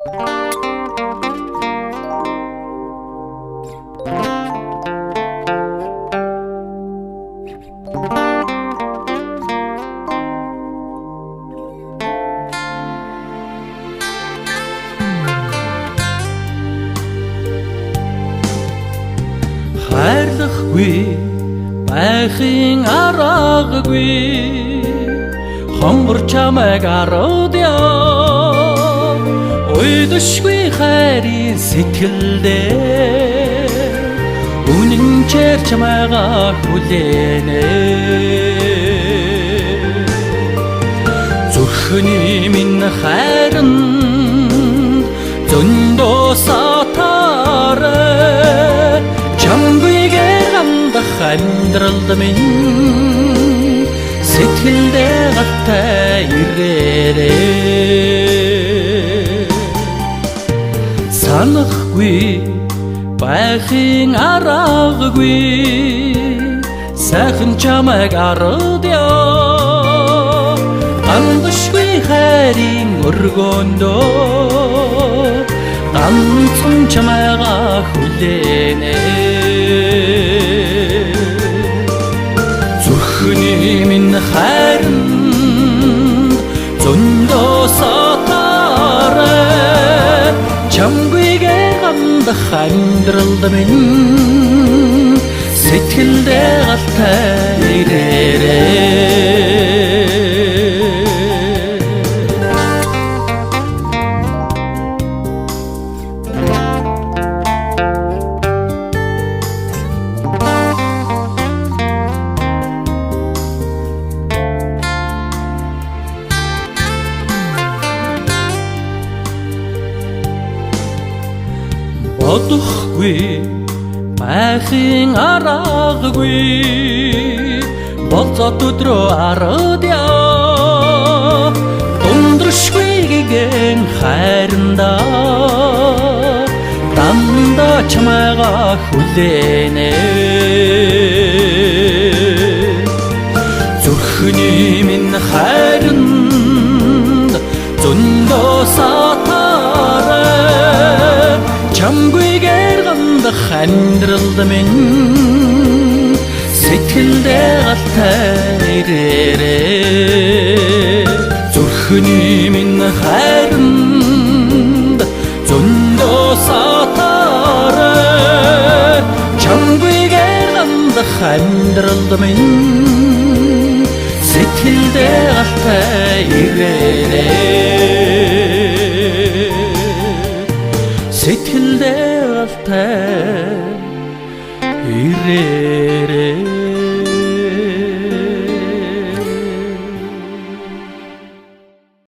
хайрлахгүй байхын аргагүй хонгор чамайг аруудяа уйдшгүй хайрын сэтгэлдээ үнэнчээр чамайга хүлээнэ зүрхний минь хайрын зөндөө сатаарэ чамгүйгээр гамдах амьдралд минь сэтгэлдээ галтай ирээрээ санахгүй байхын аргагүй сайхан чамайг аруудяа гандашгүй хайрын өргөөндөө ганцхан чамайга хүлээнэ зүрхний минь хайрын зөндөө сатаарэ чамгүйгээр гамдах амьдралд минь сэтгэлдээ галтай ирээрээ бодохгүй байхын аргагүй болцоод өдрөө аруудяа дундрэшгүй гэгэн хайрандаа дандаа чамайга хүлээнэ зүрхний минь хайрын зөндөө сатаарэ чамгүйгээр гамдах амьдралд минь сэтгэлдээ галтай ирээрээ зүрхний минь хайрын зөндөө сатаарэ чамгүйгээр гамдах амьдралд минь сэтгэлдээ галтай ирээрээ сэтгэлдээ галтай ирээрээ